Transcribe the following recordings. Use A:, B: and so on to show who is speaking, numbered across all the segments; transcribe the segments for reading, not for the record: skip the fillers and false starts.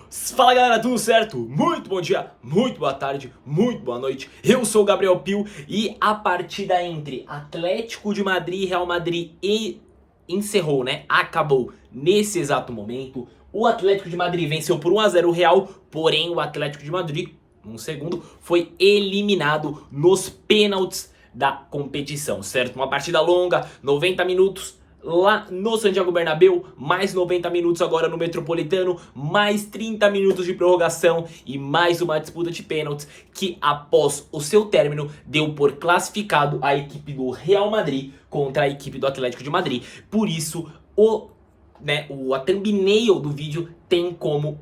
A: Fala galera, tudo certo? Muito bom dia, muito boa tarde, muito boa noite. Eu sou o Gabriel Pio e a partida entre Atlético de Madrid e Real Madrid encerrou, né? Acabou nesse exato momento. O Atlético de Madrid venceu por 1 a 0 o Real, porém o Atlético de Madrid, um segundo, foi eliminado nos pênaltis da competição, certo? Uma partida longa, 90 minutos. Lá no Santiago Bernabéu, mais 90 minutos agora no Metropolitano, mais 30 minutos de prorrogação e mais uma disputa de pênaltis que após o seu término deu por classificado a equipe do Real Madrid contra a equipe do Atlético de Madrid. Por isso, a thumbnail do vídeo tem como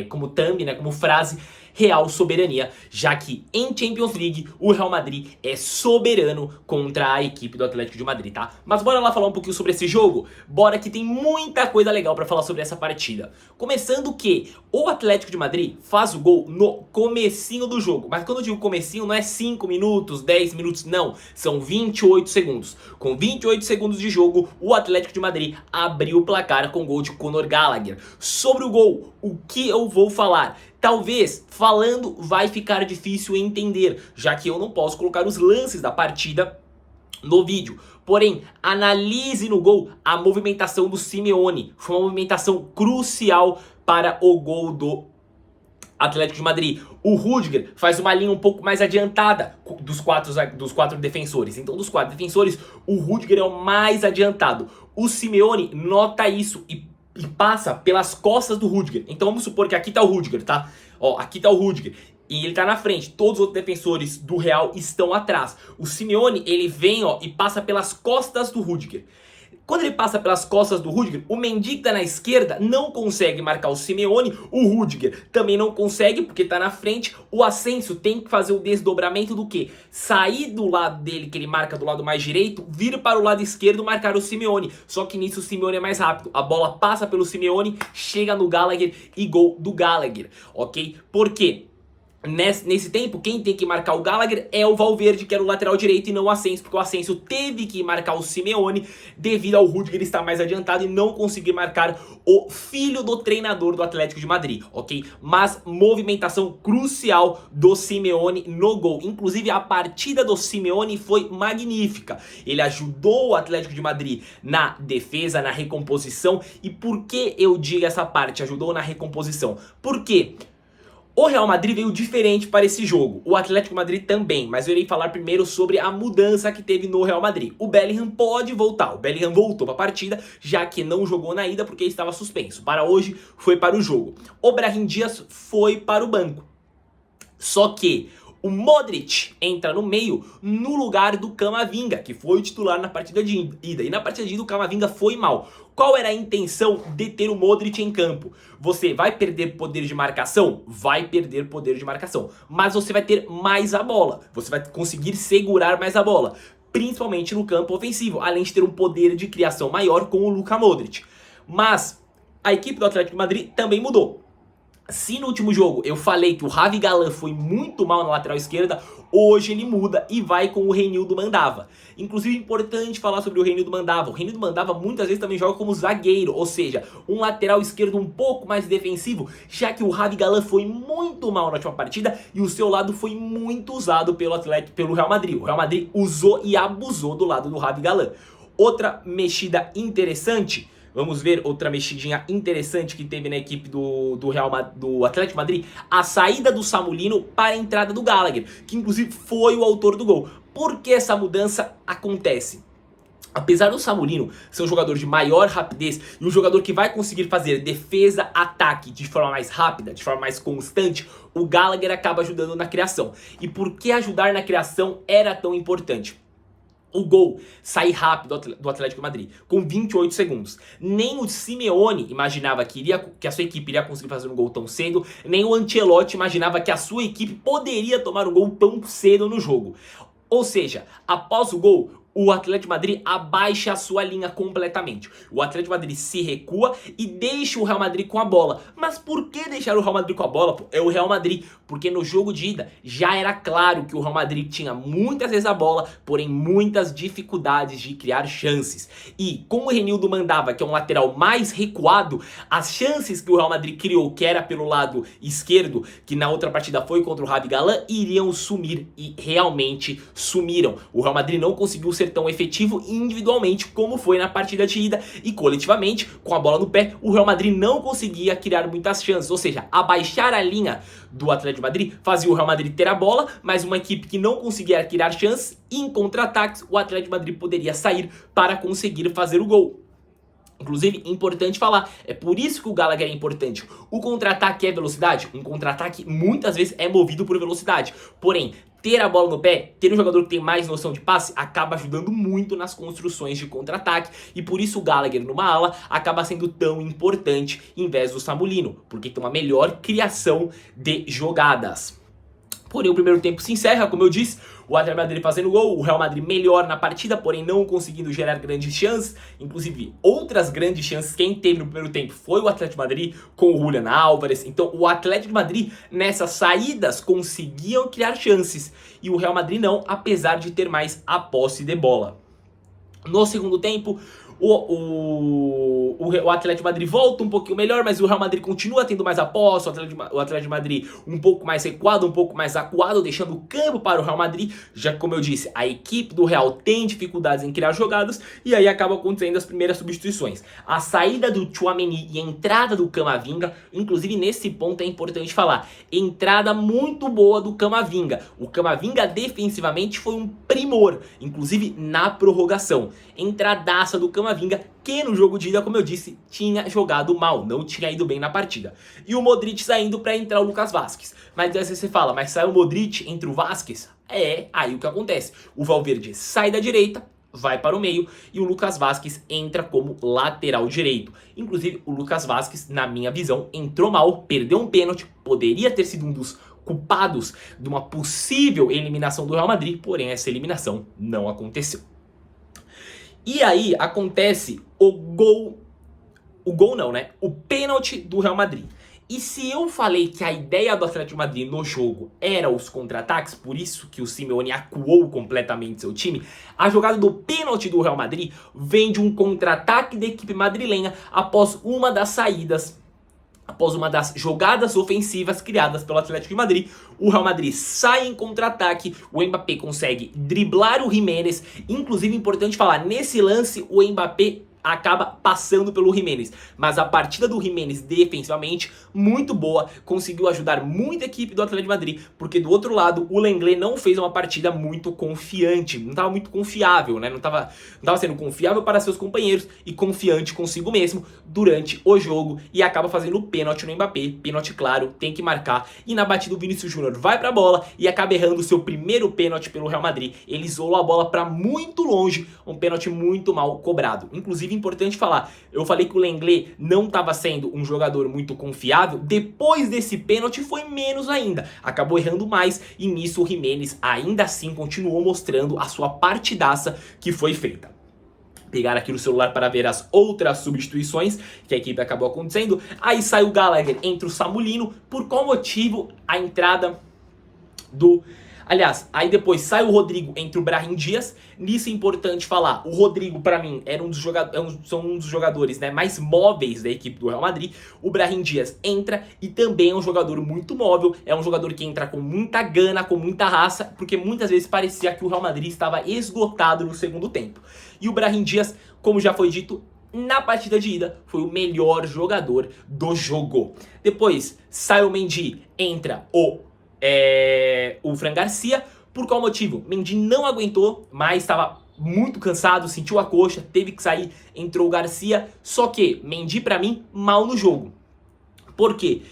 A: como thumb, né, como frase, Real Soberania, já que em Champions League o Real Madrid é soberano contra a equipe do Atlético de Madrid, tá? Mas bora lá falar um pouquinho sobre esse jogo? Bora que tem muita coisa legal pra falar sobre essa partida. Começando que o Atlético de Madrid faz o gol no comecinho do jogo, mas quando eu digo comecinho não é 5 minutos, 10 minutos, não, são 28 segundos. Com 28 segundos de jogo, o Atlético de Madrid abriu o placar com o gol de Conor Gallagher. Sobre o gol, o que eu vou falar? Talvez, falando, vai ficar difícil entender, já que eu não posso colocar os lances da partida no vídeo. Porém, analise no gol a movimentação do Simeone. Foi uma movimentação crucial para o gol do Atlético de Madrid. O Rudiger faz uma linha um pouco mais adiantada dos quatro defensores. Então, dos 4 defensores, o Rudiger é o mais adiantado. O Simeone nota isso e passa pelas costas do Rudiger. Então vamos supor que aqui tá o Rudiger, tá? Ó, aqui tá o Rudiger e ele tá na frente. Todos os outros defensores do Real estão atrás. O Simeone, ele vem, ó, e passa pelas costas do Rudiger. Quando ele passa pelas costas do Rudiger, o Mendy que tá na esquerda não consegue marcar o Simeone, o Rudiger também não consegue porque tá na frente. O Asensio tem que fazer o desdobramento do quê? Sair do lado dele, que ele marca do lado mais direito, vir para o lado esquerdo marcar o Simeone. Só que nisso o Simeone é mais rápido. A bola passa pelo Simeone, chega no Gallagher e gol do Gallagher, ok? Por quê? Nesse tempo, quem tem que marcar o Gallagher é o Valverde, que era o lateral direito, e não o Asensio, porque o Asensio teve que marcar o Simeone devido ao Rudiger estar mais adiantado e não conseguir marcar o filho do treinador do Atlético de Madrid, ok? Mas movimentação crucial do Simeone no gol. Inclusive, a partida do Simeone foi magnífica. Ele ajudou o Atlético de Madrid na defesa, na recomposição. E por que eu digo essa parte, ajudou na recomposição? Por quê? O Real Madrid veio diferente para esse jogo, o Atlético de Madrid também, mas eu irei falar primeiro sobre a mudança que teve no Real Madrid. O Bellingham pode voltar, o Bellingham voltou para a partida, já que não jogou na ida porque estava suspenso. Para hoje, foi para o jogo. O Brahim Dias foi para o banco. Só que o Modric entra no meio no lugar do Camavinga, que foi o titular na partida de ida. E na partida de ida o Camavinga foi mal. Qual era a intenção de ter o Modric em campo? Você vai perder poder de marcação? Vai perder poder de marcação. Mas você vai ter mais a bola. Você vai conseguir segurar mais a bola. Principalmente no campo ofensivo. Além de ter um poder de criação maior com o Luka Modric. Mas a equipe do Atlético de Madrid também mudou. Se no último jogo eu falei que o Javi Galán foi muito mal na lateral esquerda, hoje ele muda e vai com o Reinildo Mandava. Inclusive é importante falar sobre o Reinildo Mandava. O Reinildo Mandava muitas vezes também joga como zagueiro, ou seja, um lateral esquerdo um pouco mais defensivo, já que o Javi Galán foi muito mal na última partida e o seu lado foi muito usado pelo Real Madrid. O Real Madrid usou e abusou do lado do Javi Galán. Outra mexida interessante. Vamos ver outra mexidinha interessante que teve na equipe do Atlético de Madrid. A saída do Samulino para a entrada do Gallagher, que inclusive foi o autor do gol. Por que essa mudança acontece? Apesar do Samulino ser um jogador de maior rapidez e um jogador que vai conseguir fazer defesa-ataque de forma mais rápida, de forma mais constante, o Gallagher acaba ajudando na criação. E por que ajudar na criação era tão importante? O gol sai rápido do Atlético de Madrid, com 28 segundos. Nem o Simeone imaginava que a sua equipe iria conseguir fazer um gol tão cedo, nem o Ancelotti imaginava que a sua equipe poderia tomar um gol tão cedo no jogo. Ou seja, após o gol, o Atlético de Madrid abaixa a sua linha completamente. O Atlético de Madrid se recua e deixa o Real Madrid com a bola. Mas por que deixar o Real Madrid com a bola? É o Real Madrid, porque no jogo de ida já era claro que o Real Madrid tinha muitas vezes a bola, porém muitas dificuldades de criar chances. E como o Renildo mandava, que é um lateral mais recuado, as chances que o Real Madrid criou, que era pelo lado esquerdo, que na outra partida foi contra o Ravi Galan, iriam sumir, e realmente sumiram. O Real Madrid não conseguiu ser tão efetivo individualmente como foi na partida de ida, e coletivamente, com a bola no pé, o Real Madrid não conseguia criar muitas chances, ou seja, abaixar a linha do Atlético de Madrid fazia o Real Madrid ter a bola, mas uma equipe que não conseguia criar chances, e em contra-ataques o Atlético de Madrid poderia sair para conseguir fazer o gol. Inclusive, importante falar, é por isso que o Gallagher é importante. O contra-ataque é velocidade? Um contra-ataque muitas vezes é movido por velocidade. Porém, ter a bola no pé, ter um jogador que tem mais noção de passe, acaba ajudando muito nas construções de contra-ataque. E por isso o Gallagher numa ala acaba sendo tão importante em vez do Samulino, porque tem uma melhor criação de jogadas. Porém, o primeiro tempo se encerra, como eu disse, o Atlético de Madrid fazendo gol, o Real Madrid melhor na partida, porém não conseguindo gerar grandes chances. Inclusive, outras grandes chances, quem teve no primeiro tempo foi o Atlético de Madrid, com o Julián Álvares. Então, o Atlético de Madrid, nessas saídas, conseguiam criar chances. E o Real Madrid não, apesar de ter mais a posse de bola. No segundo tempo, o Atlético de Madrid volta um pouquinho melhor, mas o Real Madrid continua tendo mais a posse, o Atlético de Madrid um pouco mais recuado, um pouco mais acuado, deixando o campo para o Real Madrid, já que, como eu disse, a equipe do Real tem dificuldades em criar jogadas, e aí acaba acontecendo as primeiras substituições. A saída do Tchouaméni e a entrada do Camavinga, inclusive nesse ponto é importante falar, entrada muito boa do Camavinga. O Camavinga defensivamente foi um primor, inclusive na prorrogação. Entradaça do Camavinga, que no jogo de ida, como eu disse, tinha jogado mal, não tinha ido bem na partida. E o Modric saindo para entrar o Lucas Vázquez. Mas aí você fala, mas sai o Modric entre o Vázquez? É, aí o que acontece? O Valverde sai da direita, vai para o meio, e o Lucas Vázquez entra como lateral direito. Inclusive, o Lucas Vázquez, na minha visão, entrou mal, perdeu um pênalti, poderia ter sido um dos culpados de uma possível eliminação do Real Madrid, porém essa eliminação não aconteceu. E aí acontece o pênalti do Real Madrid. E se eu falei que a ideia do Atlético de Madrid no jogo era os contra-ataques, por isso que o Simeone acuou completamente seu time, a jogada do pênalti do Real Madrid vem de um contra-ataque da equipe madrilenha após uma das saídas, após uma das jogadas ofensivas criadas pelo Atlético de Madrid. O Real Madrid sai em contra-ataque, o Mbappé consegue driblar o Giménez. Inclusive, importante falar, nesse lance o Mbappé acaba passando pelo Giménez, mas a partida do Giménez defensivamente muito boa, conseguiu ajudar muito a equipe do Atlético de Madrid, porque do outro lado o Lenglet não fez uma partida muito confiante, não estava muito confiável, né? Não estava sendo confiável para seus companheiros e confiante consigo mesmo durante o jogo, e acaba fazendo o pênalti no Mbappé, pênalti claro, tem que marcar, e na batida o Vinícius Júnior vai para a bola e acaba errando o seu primeiro pênalti pelo Real Madrid. Ele isolou a bola para muito longe, um pênalti muito mal cobrado. Inclusive, importante falar, eu falei que o Lenglet não estava sendo um jogador muito confiável, depois desse pênalti foi menos ainda, acabou errando mais, e nisso o Giménez ainda assim continuou mostrando a sua partidaça que foi feita. Pegar aqui no celular para ver as outras substituições que a equipe acabou acontecendo. Aí sai o Gallagher, entra o Samulino. Por qual motivo a entrada do... Aliás, aí depois sai o Rodrigo entre o Brahim Dias. Nisso é importante falar, o Rodrigo para mim era um dos jogadores, né, mais móveis da equipe do Real Madrid. O Brahim Dias entra e também é um jogador muito móvel, é um jogador que entra com muita gana, com muita raça, porque muitas vezes parecia que o Real Madrid estava esgotado no segundo tempo. E o Brahim Dias, como já foi dito, na partida de ida foi o melhor jogador do jogo. Depois sai o Mendy, entra o Fran Garcia. Por qual motivo? Mendy não aguentou, mas estava muito cansado, sentiu a coxa, teve que sair, entrou o Garcia. Só que Mendy, para mim, mal no jogo. Por quê?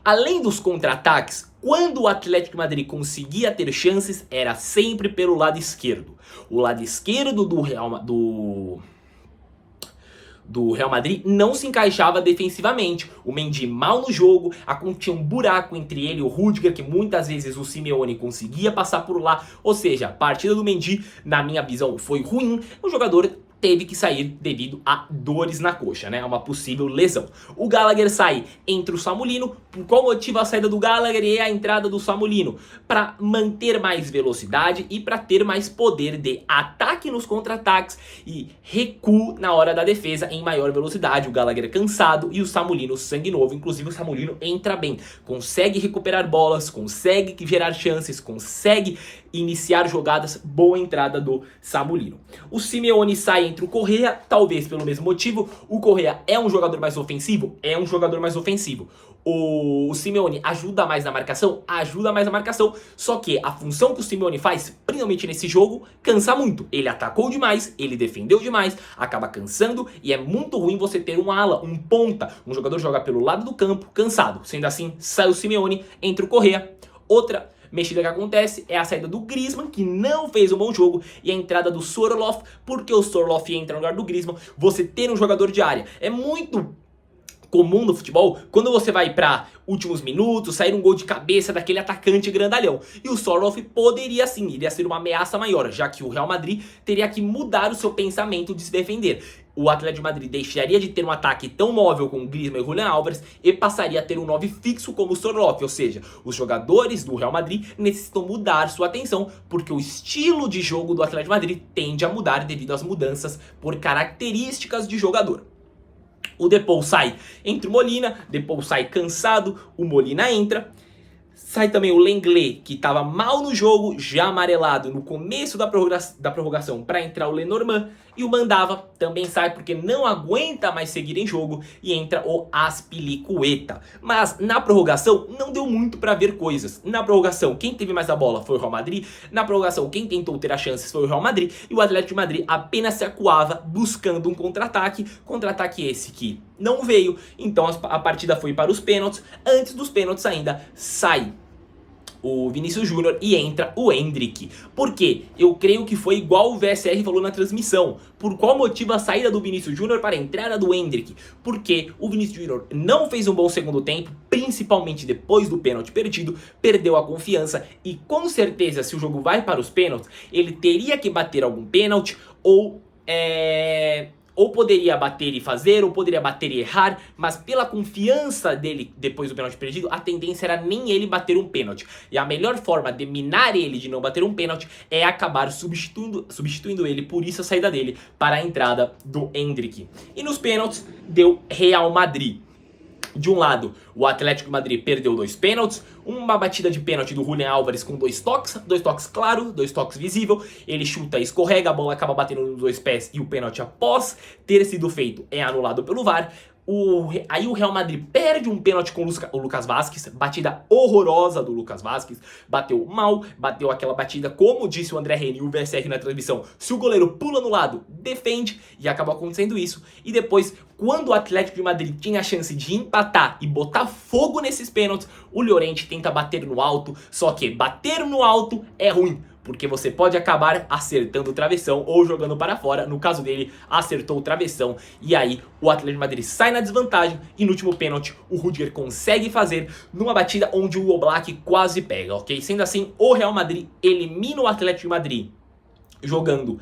A: Além dos contra-ataques, quando o Atlético de Madrid conseguia ter chances, era sempre pelo lado esquerdo. O lado esquerdo do do Real Madrid não se encaixava defensivamente. O Mendy mal no jogo, tinha um buraco entre ele e o Rudiger, que muitas vezes o Simeone conseguia passar por lá. Ou seja, a partida do Mendy, na minha visão, foi ruim. O jogador teve que sair devido a dores na coxa, né? Uma possível lesão. O Gallagher sai, entra o Samulino. Por qual motivo a saída do Gallagher e a entrada do Samulino? Para manter mais velocidade e para ter mais poder de ataque nos contra-ataques e recuo na hora da defesa em maior velocidade. O Gallagher cansado e o Samulino sangue novo. Inclusive o Samulino entra bem, consegue recuperar bolas, consegue gerar chances, consegue iniciar jogadas. Boa entrada do Samulino. O Simeone sai entre o Correa, talvez pelo mesmo motivo. O Correa é um jogador mais ofensivo? É um jogador mais ofensivo. O Simeone ajuda mais na marcação? Ajuda mais na marcação. Só que a função que o Simeone faz, principalmente nesse jogo, cansa muito. Ele atacou demais, ele defendeu demais, acaba cansando e é muito ruim você ter um ala, um ponta, um jogador jogar pelo lado do campo, cansado. Sendo assim, sai o Simeone, entra o Correa. Outra mexida que acontece é a saída do Griezmann, que não fez um bom jogo, e a entrada do Sorloth, porque o Sorloth entra no lugar do Griezmann. Você ter um jogador de área é muito comum no futebol, quando você vai para últimos minutos, sair um gol de cabeça daquele atacante grandalhão. E o Sorloth poderia sim, iria ser uma ameaça maior, já que o Real Madrid teria que mudar o seu pensamento de se defender. O Atlético de Madrid deixaria de ter um ataque tão móvel com o Griezmann e o Julián Álvares e passaria a ter um 9 fixo como o Sorloth, ou seja, os jogadores do Real Madrid necessitam mudar sua atenção, porque o estilo de jogo do Atlético de Madrid tende a mudar devido às mudanças por características de jogador. O Depou sai, entra o Molina, Depou sai cansado, o Molina entra. Sai também o Lenglet, que estava mal no jogo, já amarelado no começo da prorrogação para entrar o Lenormand. E o Mandava também sai porque não aguenta mais seguir em jogo e entra o Azpilicueta. Mas na prorrogação não deu muito para ver coisas. Na prorrogação quem teve mais a bola foi o Real Madrid. Na prorrogação quem tentou ter as chances foi o Real Madrid. E o Atlético de Madrid apenas se acuava buscando um contra-ataque. Contra-ataque esse que não veio. Então a partida foi para os pênaltis. Antes dos pênaltis ainda sai o Vinícius Júnior e entra o Endrick. Por quê? Eu creio que foi igual o VSR falou na transmissão. Por qual motivo a saída do Vinícius Júnior para a entrada do Endrick? Porque o Vinícius Júnior não fez um bom segundo tempo, principalmente depois do pênalti perdido, perdeu a confiança e com certeza se o jogo vai para os pênaltis, ele teria que bater algum pênalti ou poderia bater e fazer, ou poderia bater e errar, mas pela confiança dele depois do pênalti perdido, a tendência era nem ele bater um pênalti. E a melhor forma de minar ele de não bater um pênalti é acabar substituindo ele, por isso a saída dele para a entrada do Endrick. E nos pênaltis deu Real Madrid. De um lado, o Atlético de Madrid perdeu 2 pênaltis, uma batida de pênalti do Julián Álvares com 2 toques claro, 2 toques visível, ele chuta, escorrega, a bola acaba batendo nos 2 pés e o pênalti após ter sido feito é anulado pelo VAR. Aí o Real Madrid perde um pênalti com o Lucas Vázquez, batida horrorosa do Lucas Vázquez, bateu mal, bateu aquela batida, como disse o André Reni e o VSR na transmissão, se o goleiro pula no lado, defende, e acabou acontecendo isso. E depois, quando o Atlético de Madrid tinha a chance de empatar e botar fogo nesses pênaltis, o Llorente tenta bater no alto, só que bater no alto é ruim, porque você pode acabar acertando o travessão ou jogando para fora. No caso dele, acertou o travessão. E aí, o Atlético de Madrid sai na desvantagem. E no último pênalti, o Rudiger consegue fazer numa batida onde o Oblak quase pega, ok? Sendo assim, o Real Madrid elimina o Atlético de Madrid jogando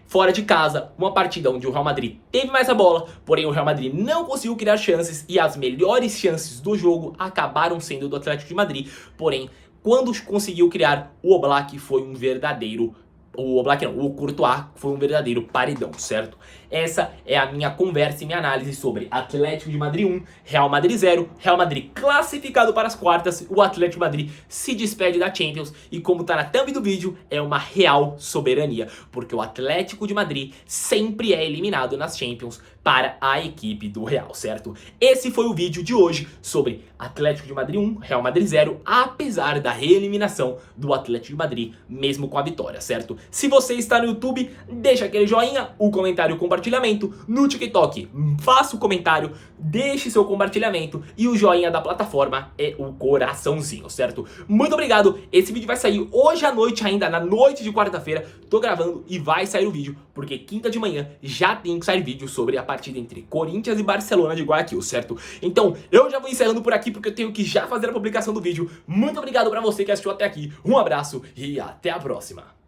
A: fora de casa, uma partida onde o Real Madrid teve mais a bola, porém o Real Madrid não conseguiu criar chances e as melhores chances do jogo acabaram sendo do Atlético de Madrid, porém quando conseguiu criar, o Oblak foi um verdadeiro... O Courtois foi um verdadeiro paredão, certo? Essa é a minha conversa e minha análise sobre Atlético de Madrid 1, Real Madrid 0, Real Madrid classificado para as quartas, o Atlético de Madrid se despede da Champions e como tá na thumb do vídeo, é uma real soberania, porque o Atlético de Madrid sempre é eliminado nas Champions para a equipe do Real, certo? Esse foi o vídeo de hoje sobre Atlético de Madrid 1, Real Madrid 0, apesar da reeliminação do Atlético de Madrid, mesmo com a vitória, certo? Se você está no YouTube, deixa aquele joinha, o comentário e o compartilhamento. No TikTok, faça o comentário, deixe seu compartilhamento e o joinha da plataforma é o coraçãozinho, certo? Muito obrigado, esse vídeo vai sair hoje à noite ainda, na noite de quarta-feira, tô gravando e vai sair o vídeo, porque quinta de manhã já tem que sair vídeo sobre a partida partida entre Corinthians e Barcelona de Guayaquil, certo? Então, eu já vou encerrando por aqui porque eu tenho que já fazer a publicação do vídeo. Muito obrigado pra você que assistiu até aqui, um abraço e até a próxima!